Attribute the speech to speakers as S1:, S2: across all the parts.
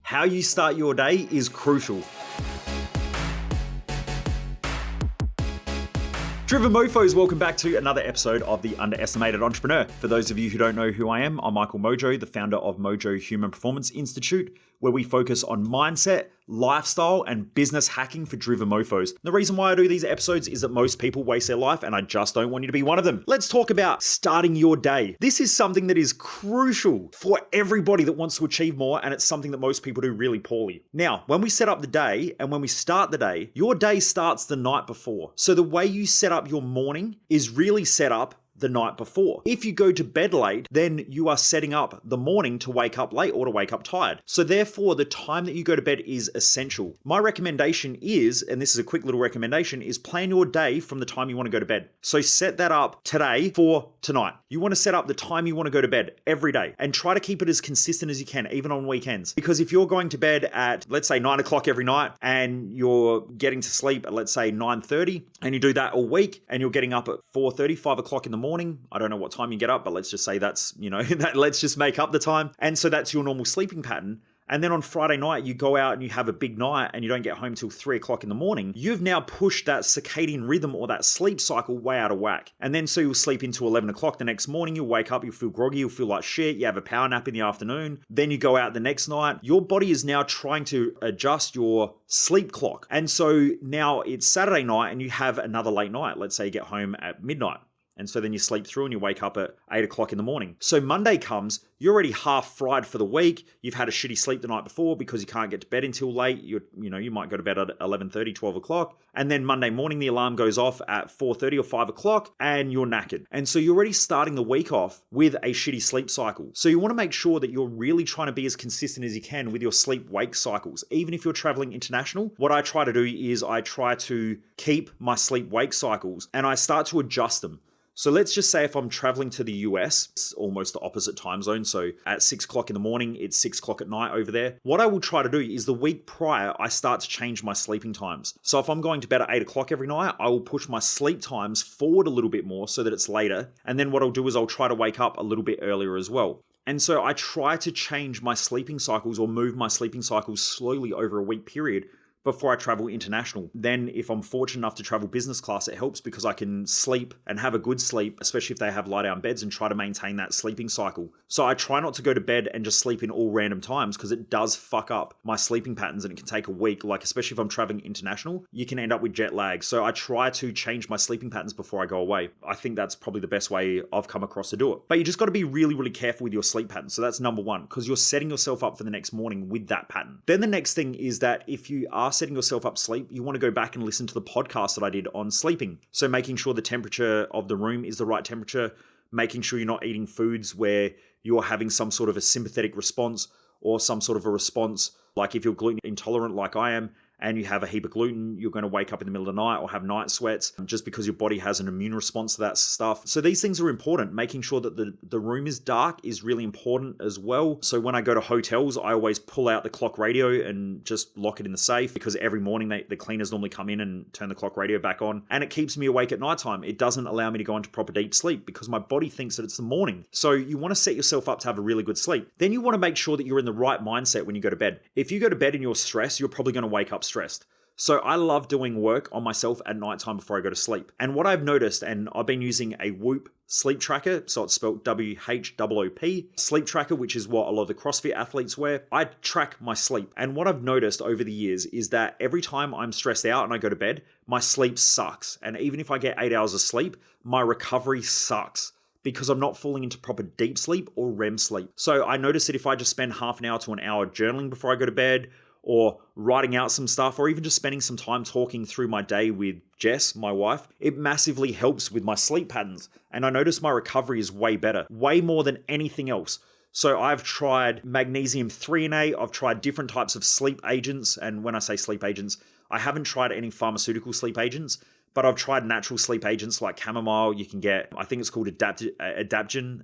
S1: How you start your day is crucial. Driven Mofos, welcome back to another episode of The Underestimated Entrepreneur. For those of you who don't know who I am, I'm Michael Mojo, the founder of Mojo Human Performance Institute, where we focus on mindset, lifestyle, and business hacking for driven mofos. The reason why I do these episodes is that most people waste their life, and I just don't want you to be one of them. Let's talk about starting your day. This is something that is crucial for everybody that wants to achieve more, and it's something that most people do really poorly. Now, when we set up the day and when we start the day, your day starts the night before. So the way you set up your morning is really set up the night before. If you go to bed late, then you are setting up the morning to wake up late or to wake up tired. So therefore, the time that you go to bed is essential. My recommendation is, and this is a quick little recommendation, is plan your day from the time you want to go to bed. So set that up today for tonight. You want to set up the time you want to go to bed every day and try to keep it as consistent as you can, even on weekends. Because if you're going to bed at, let's say 9 o'clock every night and you're getting to sleep at, let's say 9:30, and you do that all week and you're getting up at 4:30, 5 o'clock in the morning, I don't know what time you get up, but let's just say that's, let's just make up the time. And so that's your normal sleeping pattern. And then on Friday night, you go out and you have a big night and you don't get home till 3 o'clock in the morning. You've now pushed that circadian rhythm or that sleep cycle way out of whack. And then so you'll sleep into 11 o'clock the next morning. You'll wake up, you'll feel groggy, you'll feel like shit. You have a power nap in the afternoon. Then you go out the next night. Your body is now trying to adjust your sleep clock. And so now it's Saturday night and you have another late night. Let's say you get home at midnight. And so then you sleep through and you wake up at 8 o'clock in the morning. So Monday comes, you're already half fried for the week. You've had a shitty sleep the night before because you can't get to bed until late. You might go to bed at 11:30, 12 o'clock. And then Monday morning, the alarm goes off at 4:30 or 5 o'clock and you're knackered. And so you're already starting the week off with a shitty sleep cycle. So you want to make sure that you're really trying to be as consistent as you can with your sleep-wake cycles. Even if you're traveling international, what I try to do is I try to keep my sleep-wake cycles and I start to adjust them. So let's just say if I'm traveling to the US, it's almost the opposite time zone. So at 6 o'clock in the morning, it's 6 o'clock at night over there. What I will try to do is the week prior, I start to change my sleeping times. So if I'm going to bed at 8 o'clock every night, I will push my sleep times forward a little bit more so that it's later. And then what I'll do is I'll try to wake up a little bit earlier as well. And so I try to change my sleeping cycles or move my sleeping cycles slowly over a week period before I travel international. Then if I'm fortunate enough to travel business class, it helps because I can sleep and have a good sleep, especially if they have lie down beds, and try to maintain that sleeping cycle. So I try not to go to bed and just sleep in all random times because it does fuck up my sleeping patterns and it can take a week. Like especially if I'm traveling international, you can end up with jet lag. So I try to change my sleeping patterns before I go away. I think that's probably the best way I've come across to do it. But you just got to be really, really careful with your sleep pattern. So that's number one, because you're setting yourself up for the next morning with that pattern. Then the next thing is that if you are setting yourself up sleep, you want to go back and listen to the podcast that I did on sleeping. So making sure the temperature of the room is the right temperature, making sure you're not eating foods where you're having some sort of a sympathetic response or some sort of a response. Like if you're gluten intolerant like I am, and you have a heap of gluten, you're going to wake up in the middle of the night or have night sweats just because your body has an immune response to that stuff. So these things are important. Making sure that the room is dark is really important as well. So when I go to hotels, I always pull out the clock radio and just lock it in the safe because every morning the cleaners normally come in and turn the clock radio back on, and it keeps me awake at nighttime. It doesn't allow me to go into proper deep sleep because my body thinks that it's the morning. So you want to set yourself up to have a really good sleep. Then you want to make sure that you're in the right mindset when you go to bed. If you go to bed and you're stressed, you're probably going to wake up stressed. So I love doing work on myself at nighttime before I go to sleep. And what I've noticed, and I've been using a Whoop sleep tracker, so it's spelled WHOOP, sleep tracker, which is what a lot of the CrossFit athletes wear. I track my sleep. And what I've noticed over the years is that every time I'm stressed out and I go to bed, my sleep sucks. And even if I get 8 hours of sleep, my recovery sucks, because I'm not falling into proper deep sleep or REM sleep. So I notice that if I just spend half an hour to an hour journaling before I go to bed, or writing out some stuff, or even just spending some time talking through my day with Jess, my wife, it massively helps with my sleep patterns. And I notice my recovery is way better, way more than anything else. So I've tried magnesium threonate, I've tried different types of sleep agents. And when I say sleep agents, I haven't tried any pharmaceutical sleep agents, but I've tried natural sleep agents like chamomile. You can get, I think it's called adaptogen,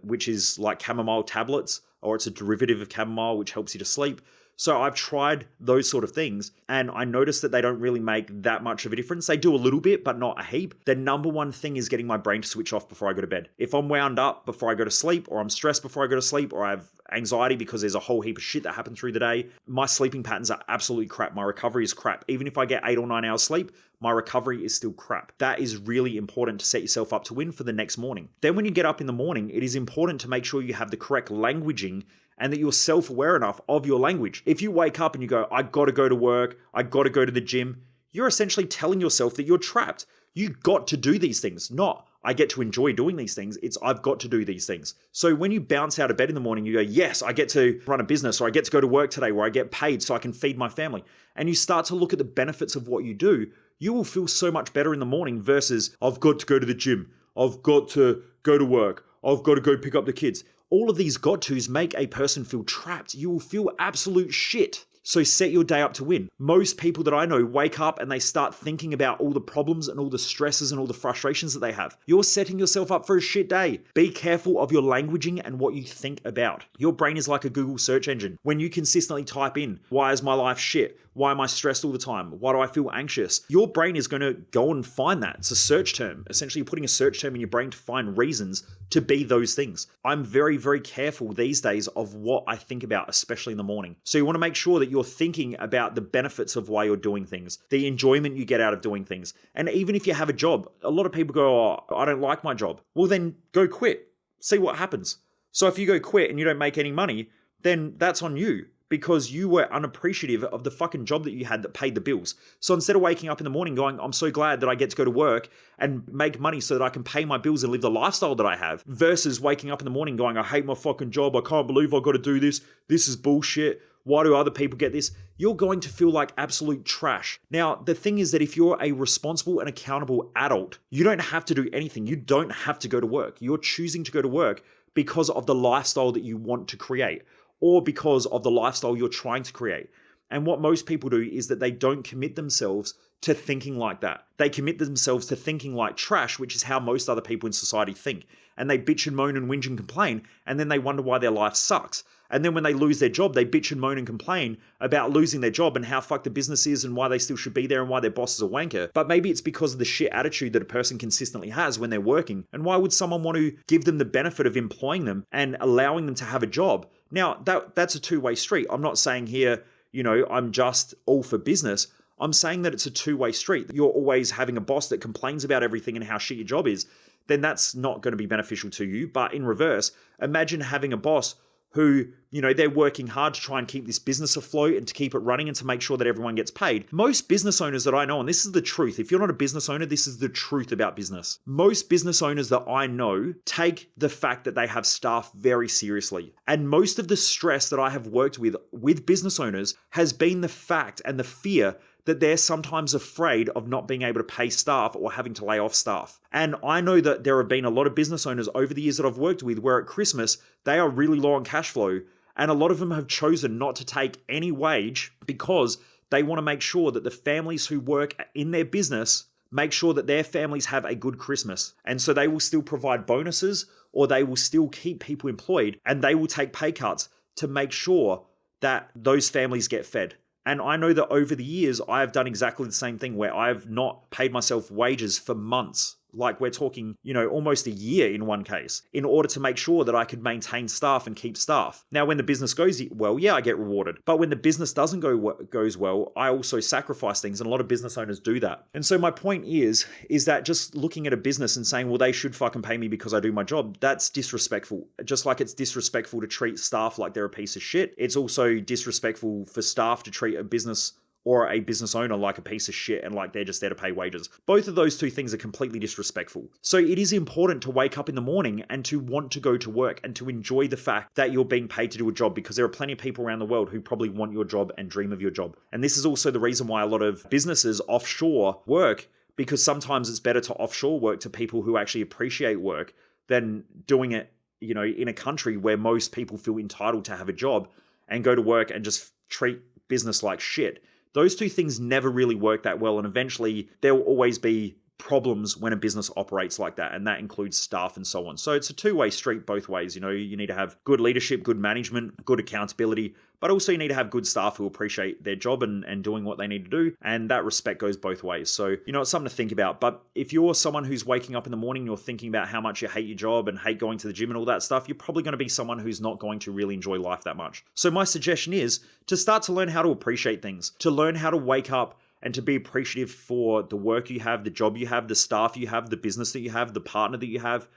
S1: which is like chamomile tablets, or it's a derivative of chamomile, which helps you to sleep. So I've tried those sort of things and I noticed that they don't really make that much of a difference. They do a little bit, but not a heap. The number one thing is getting my brain to switch off before I go to bed. If I'm wound up before I go to sleep, or I'm stressed before I go to sleep, or I have anxiety because there's a whole heap of shit that happened through the day, my sleeping patterns are absolutely crap. My recovery is crap. Even if I get 8 or 9 hours sleep, my recovery is still crap. That is really important to set yourself up to win for the next morning. Then when you get up in the morning, it is important to make sure you have the correct languaging and that you're self-aware enough of your language. If you wake up and you go, I gotta go to work, I gotta go to the gym, you're essentially telling yourself that you're trapped. You got to do these things, not I get to enjoy doing these things. It's I've got to do these things. So when you bounce out of bed in the morning, you go, yes, I get to run a business, or I get to go to work today where I get paid so I can feed my family. And you start to look at the benefits of what you do, you will feel so much better in the morning versus I've got to go to the gym, I've got to go to work, I've got to go pick up the kids. All of these got tos make a person feel trapped. You will feel absolute shit. So set your day up to win. Most people that I know wake up and they start thinking about all the problems and all the stresses and all the frustrations that they have. You're setting yourself up for a shit day. Be careful of your languaging and what you think about. Your brain is like a Google search engine. When you consistently type in, why is my life shit? Why am I stressed all the time? Why do I feel anxious? Your brain is going to go and find that. It's a search term. Essentially, you're putting a search term in your brain to find reasons to be those things. I'm very, very careful these days of what I think about, especially in the morning. So you want to make sure that you're thinking about the benefits of why you're doing things, the enjoyment you get out of doing things. And even if you have a job, a lot of people go, oh, I don't like my job. Well, then go quit. See what happens. So if you go quit and you don't make any money, then that's on you, because you were unappreciative of the fucking job that you had that paid the bills. So instead of waking up in the morning going, I'm so glad that I get to go to work and make money so that I can pay my bills and live the lifestyle that I have, versus waking up in the morning going, I hate my fucking job, I can't believe I've got to do this, this is bullshit, why do other people get this? You're going to feel like absolute trash. Now, the thing is that if you're a responsible and accountable adult, you don't have to do anything. You don't have to go to work. You're choosing to go to work because of the lifestyle that you want to create, or because of the lifestyle you're trying to create. And what most people do is that they don't commit themselves to thinking like that. They commit themselves to thinking like trash, which is how most other people in society think. And they bitch and moan and whinge and complain, and then they wonder why their life sucks. And then when they lose their job, they bitch and moan and complain about losing their job and how fucked the business is and why they still should be there and why their boss is a wanker. But maybe it's because of the shit attitude that a person consistently has when they're working. And why would someone want to give them the benefit of employing them and allowing them to have a job? Now, that's a two-way street. I'm not saying here, I'm just all for business. I'm saying that it's a two-way street. You're always having a boss that complains about everything and how shit your job is, then that's not going to be beneficial to you. But in reverse, imagine having a boss who, they're working hard to try and keep this business afloat and to keep it running and to make sure that everyone gets paid. Most business owners that I know, and this is the truth, if you're not a business owner, this is the truth about business. Most business owners that I know take the fact that they have staff very seriously. And most of the stress that I have worked with business owners has been the fact and the fear that they're sometimes afraid of not being able to pay staff or having to lay off staff. And I know that there have been a lot of business owners over the years that I've worked with where at Christmas, they are really low on cash flow. And a lot of them have chosen not to take any wage because they want to make sure that the families who work in their business make sure that their families have a good Christmas. And so they will still provide bonuses, or they will still keep people employed, and they will take pay cuts to make sure that those families get fed. And I know that over the years, I have done exactly the same thing where I've not paid myself wages for months. Like we're talking, almost a year in one case, in order to make sure that I could maintain staff and keep staff. Now, when the business goes well, yeah, I get rewarded. But when the business doesn't goes well, I also sacrifice things. And a lot of business owners do that. And so my point is that just looking at a business and saying, well, they should fucking pay me because I do my job, that's disrespectful. Just like it's disrespectful to treat staff like they're a piece of shit. It's also disrespectful for staff to treat a business or a business owner like a piece of shit and like they're just there to pay wages. Both of those two things are completely disrespectful. So it is important to wake up in the morning and to want to go to work and to enjoy the fact that you're being paid to do a job, because there are plenty of people around the world who probably want your job and dream of your job. And this is also the reason why a lot of businesses offshore work, because sometimes it's better to offshore work to people who actually appreciate work than doing it, in a country where most people feel entitled to have a job and go to work and just treat business like shit. Those two things never really work that well, and eventually there will always be problems when a business operates like that, and that includes staff and so on. So it's a two-way street both ways. You need to have good leadership, good management, good accountability, but also you need to have good staff who appreciate their job and doing what they need to do, and that respect goes both ways. So, it's something to think about. But if you're someone who's waking up in the morning, you're thinking about how much you hate your job and hate going to the gym and all that stuff, you're probably going to be someone who's not going to really enjoy life that much. So my suggestion is to start to learn how to appreciate things, to learn how to wake up and to be appreciative for the work you have, the job you have, the staff you have, the business that you have, the partner that you have.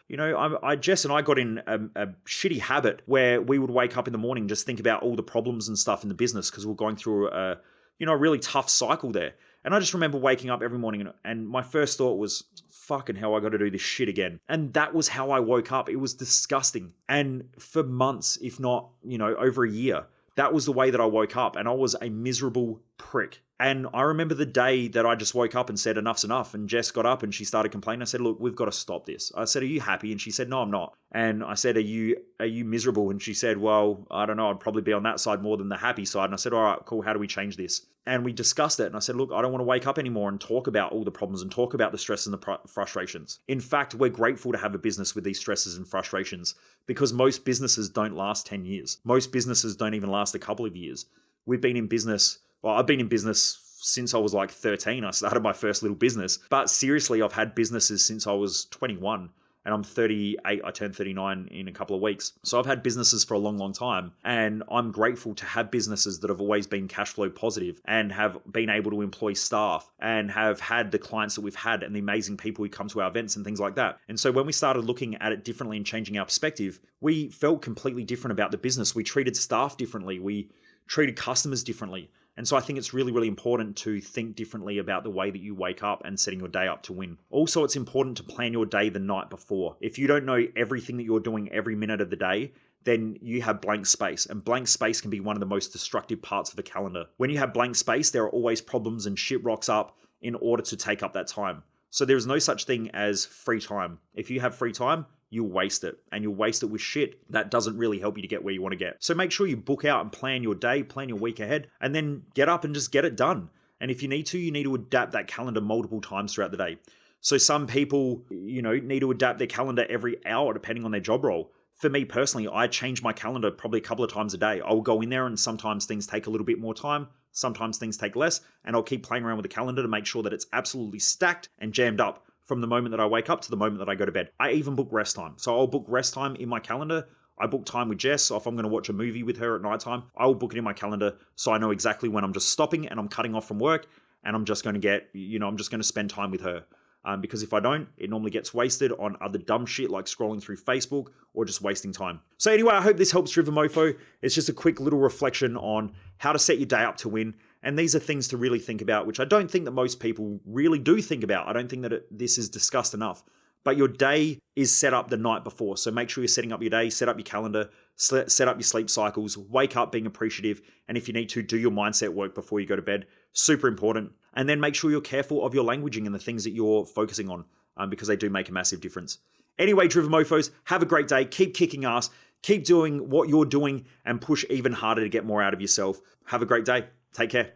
S1: Jess and I got in a shitty habit where we would wake up in the morning, just think about all the problems and stuff in the business because we're going through a really tough cycle there. And I just remember waking up every morning and my first thought was, fucking hell, I got to do this shit again. And that was how I woke up. It was disgusting. And for months, if not, over a year, that was the way that I woke up, and I was a miserable prick. And I remember the day that I just woke up and said, enough's enough. And Jess got up and she started complaining. I said, look, we've got to stop this. I said, are you happy? And she said, no, I'm not. And I said, are you miserable? And she said, well, I don't know. I'd probably be on that side more than the happy side. And I said, all right, cool. How do we change this? And we discussed it. And I said, look, I don't want to wake up anymore and talk about all the problems and talk about the stress and the frustrations. In fact, we're grateful to have a business with these stresses and frustrations because most businesses don't last 10 years. Most businesses don't even last a couple of years. I've been in business since I was like 13. I started my first little business. But seriously, I've had businesses since I was 21. And I'm 38, I turned 39 in a couple of weeks. So I've had businesses for a long, long time. And I'm grateful to have businesses that have always been cash flow positive and have been able to employ staff and have had the clients that we've had and the amazing people who come to our events and things like that. And so when we started looking at it differently and changing our perspective, we felt completely different about the business. We treated staff differently. We treated customers differently. And so I think it's really, really important to think differently about the way that you wake up and setting your day up to win. Also, it's important to plan your day the night before. If you don't know everything that you're doing every minute of the day, then you have blank space. And blank space can be one of the most destructive parts of a calendar. When you have blank space, there are always problems and shit rocks up in order to take up that time. So there is no such thing as free time. If you have free time, you'll waste it, and you'll waste it with shit that doesn't really help you to get where you want to get. So make sure you book out and plan your day, plan your week ahead, and then get up and just get it done. And if you need to adapt that calendar multiple times throughout the day. So some people, need to adapt their calendar every hour depending on their job role. For me personally, I change my calendar probably a couple of times a day. I'll go in there and sometimes things take a little bit more time. Sometimes things take less, and I'll keep playing around with the calendar to make sure that it's absolutely stacked and jammed up from the moment that I wake up to the moment that I go to bed. I even book rest time. So I'll book rest time in my calendar. I book time with Jess. So if I'm going to watch a movie with her at nighttime, I will book it in my calendar so I know exactly when I'm just stopping and I'm cutting off from work and I'm just going to I'm just going to spend time with her. Because if I don't, it normally gets wasted on other dumb shit like scrolling through Facebook or just wasting time. So anyway, I hope this helps Driven Mofo. It's just a quick little reflection on how to set your day up to win. And these are things to really think about, which I don't think that most people really do think about. I don't think that this is discussed enough. But your day is set up the night before. So make sure you're setting up your day, set up your calendar, set up your sleep cycles, wake up being appreciative. And if you need to, do your mindset work before you go to bed. Super important. And then make sure you're careful of your languaging and the things that you're focusing on because they do make a massive difference. Anyway, Driven Mofos, have a great day. Keep kicking ass. Keep doing what you're doing and push even harder to get more out of yourself. Have a great day. Take care.